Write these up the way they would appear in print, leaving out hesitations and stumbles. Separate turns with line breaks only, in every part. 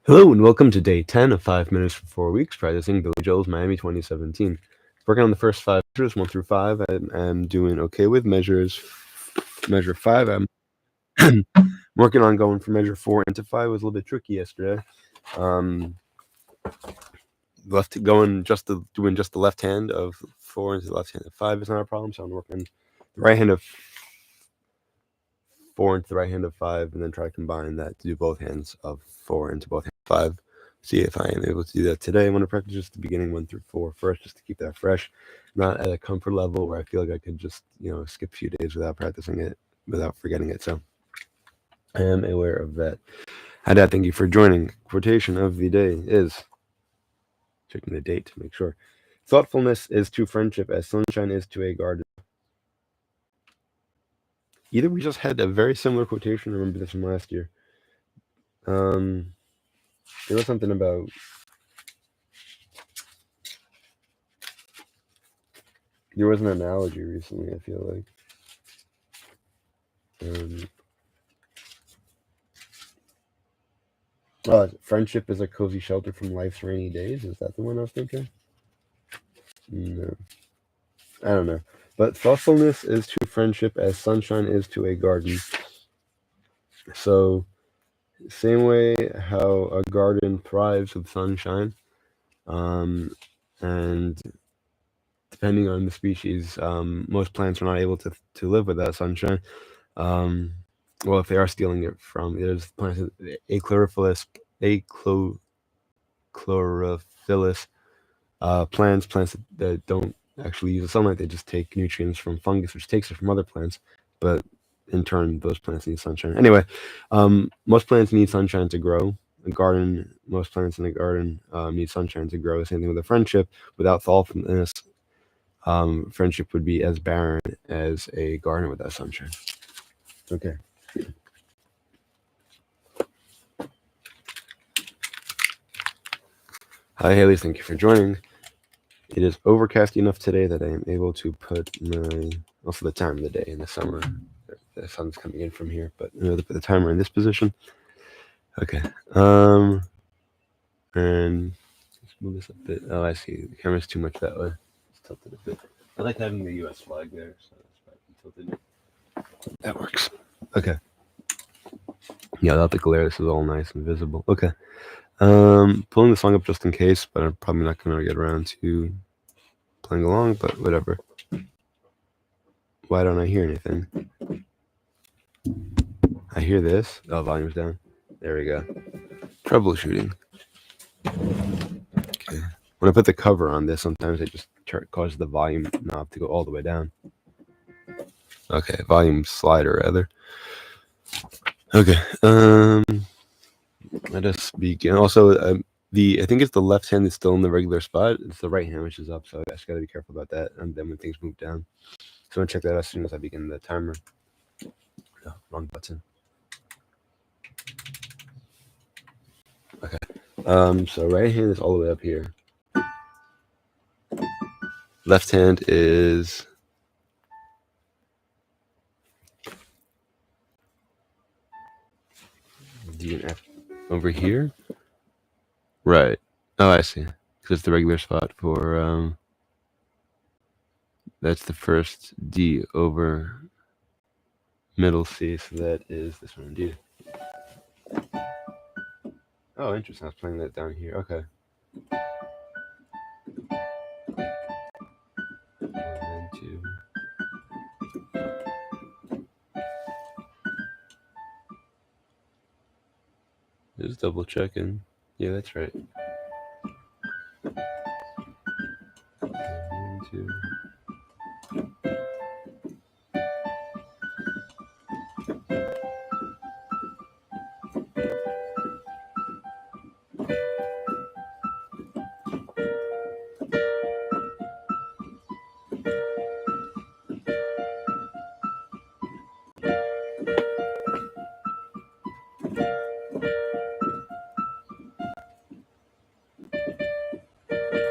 Hello and welcome to day 10 of 5 minutes for 4 weeks, practicing Billy Joel's Miami 2017. Working on the first 5 measures, 1 through 5, I'm doing okay with. Measure 5, I'm working on going from measure 4 into 5. It was a little bit tricky yesterday. Doing just the left hand of 4 into the left hand of 5 is not a problem, so I'm working the right hand of 4 into the right hand of 5, and then try to combine that to do both hands of 4 into both hands of 5. See if I am able to do that today. I want to practice just the beginning 1 through 4 first, just to keep that fresh. Not at a comfort level where I feel like I could just, skip a few days without practicing it, without forgetting it. So I am aware of that. Hi, Dad. Thank you for joining. Quotation of the day is, checking the date to make sure, thoughtfulness is to friendship as sunshine is to a garden. Either we just had a very similar quotation, I remember this from last year. There was something about, there was an analogy recently, I feel like. Friendship is a cozy shelter from life's rainy days. Is that the one I was thinking? No. I don't know. But thoughtfulness is to friendship as sunshine is to a garden. So, same way how a garden thrives with sunshine, and depending on the species, most plants are not able to live without sunshine. Well, if they are stealing it from, there's plants, achlorophyllus, chlorophyllus plants that don't actually use the sunlight. They just take nutrients from fungus, which takes it from other plants, but in turn, those plants need sunshine. Anyway, most plants need sunshine to grow. Most plants in a garden need sunshine to grow. Same thing with a friendship. Without thoughtfulness, friendship would be as barren as a garden without sunshine. Okay. Hi, Haley. Thank you for joining. It is overcast enough today that I am able to put also the time of the day in the summer. The sun's coming in from here, but I'm able to put the timer in this position. Okay. And let's move this a bit. Oh, I see. The camera's too much that way. It's tilted a bit. I like having the US flag there, so that's why I tilted it. That works. Okay. Yeah, without the glare, this is all nice and visible. Okay. Pulling the song up just in case, but I'm probably not going to get around to playing along, but whatever. Why don't I hear anything? I hear this. Oh, volume's down. There we go. Troubleshooting. Okay. When I put the cover on this, sometimes it just causes the volume knob to go all the way down. Okay, volume slider rather. Okay. Let us begin. Also, I think it's the left hand is still in the regular spot. It's the right hand which is up, so I just gotta be careful about that. And then when things move down, so I'm gonna check that out as soon as I begin the timer. No, wrong button. Okay. So right hand is all the way up here. Left hand is D and F over here. Right. Oh, I see. Because it's the regular spot for that's the first D over middle C, so that is this one D. Oh, interesting. I was playing that down here. Okay. 1, 2. Just double checking. Yeah, that's right. 1, 2.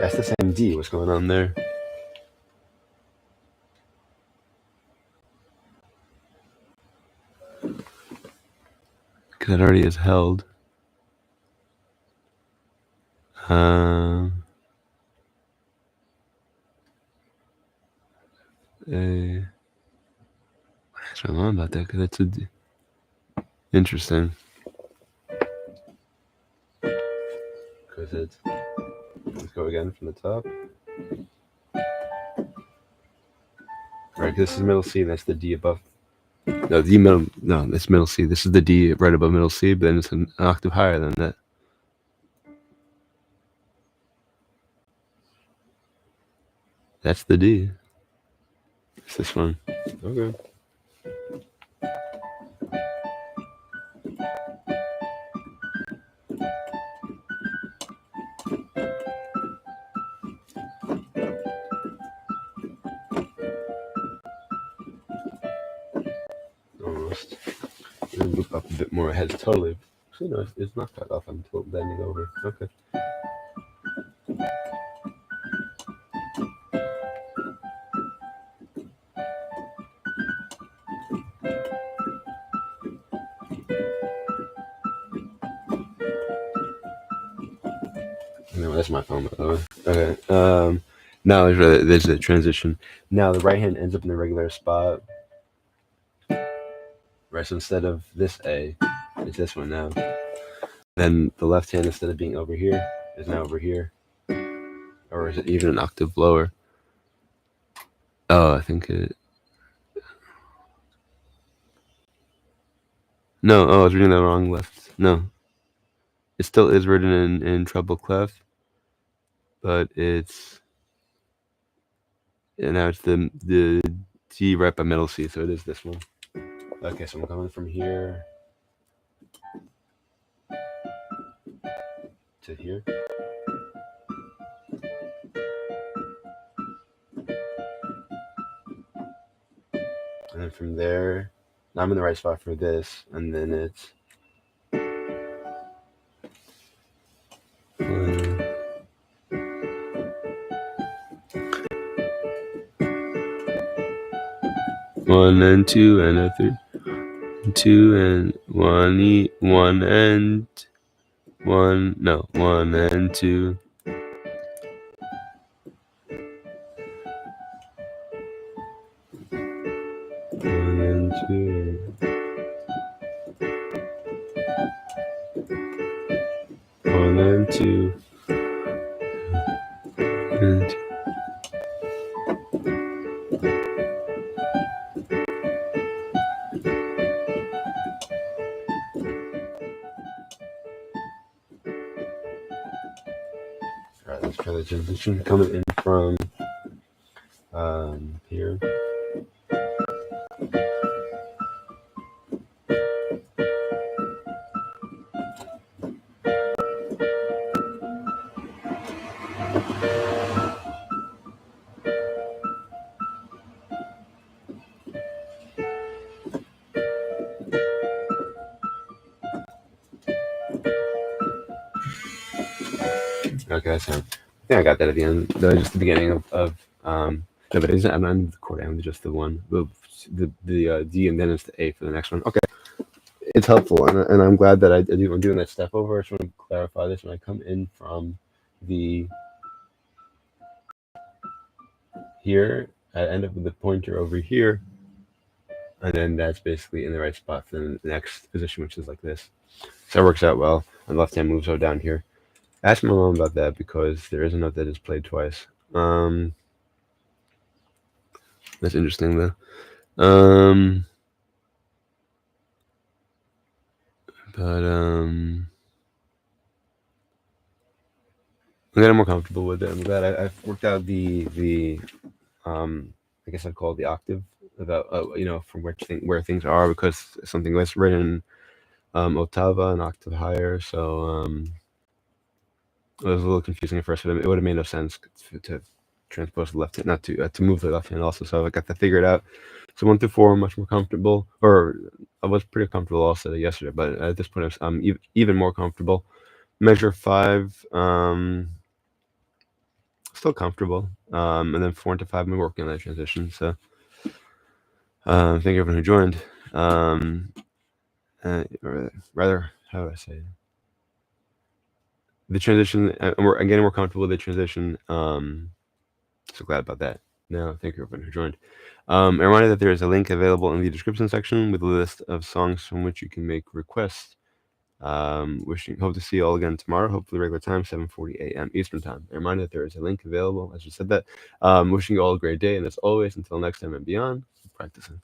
That's the same D. What's going on there? Because it already is held. I don't know about that because that's interesting. Because let's go again from the top. Right, this is middle C, and that's the D above. No, D middle. No, that's middle C. This is the D right above middle C, but then it's an octave higher than that. That's the D. It's this one. Okay. Almost. Look up a bit more. Head's totally. Actually, no, it's not cut off. I'm bending over. Okay. No, that's my phone, by the way. Okay. Now there's a transition. Now the right hand ends up in the regular spot. Right, so instead of this A, it's this one now. Then the left hand, instead of being over here, is now over here. Or is it even an octave lower? Oh, I think it... No, I was reading that wrong. Left. No. It still is written in treble clef, but it's... And now it's the D right by middle C, so it is this one. Okay, so I'm coming from here to here. And then from there, now I'm in the right spot for this, and then it's... One and two and a three. Two and one, one and one, no, one and two. One and two. One and two. And two. Alright, let's try the transition coming in from here. Okay, so I think I got that at the end. That was just the beginning of no, but I'm not in the chord. I'm just the one. The D, and then it's the A for the next one. Okay, it's helpful, and I'm glad that I'm doing that step over. I just want to clarify this when I come in from the here. I end up with the pointer over here, and then that's basically in the right spot for the next position, which is like this. So it works out well. And left hand moves over down here. Ask my mom about that because there is a note that is played twice. That's interesting though. But I'm getting more comfortable with it. I'm glad I've worked out the I guess I'd call it the octave about from where things are, because something was written ottava, an octave higher. So it was a little confusing at first, but it would have made no sense to transpose the left hand, not to move the left hand also. So I got that figured out. So 1 through 4, I'm much more comfortable, or I was pretty comfortable also yesterday, but at this point I'm even more comfortable. Measure 5, still comfortable, and then 4 into 5, I'm working on that transition. So thank you everyone who joined. Or rather, how do I say it? the transition, and we're getting more comfortable with the transition. So glad about that. Now, thank you everyone who joined. A reminder that there is a link available in the description section with a list of songs from which you can make requests. Hope to see you all again tomorrow, hopefully regular time, 7:40 a.m. Eastern time. A reminder that there is a link available, as you said that. Wishing you all a great day, and as always, until next time and beyond, keep practicing.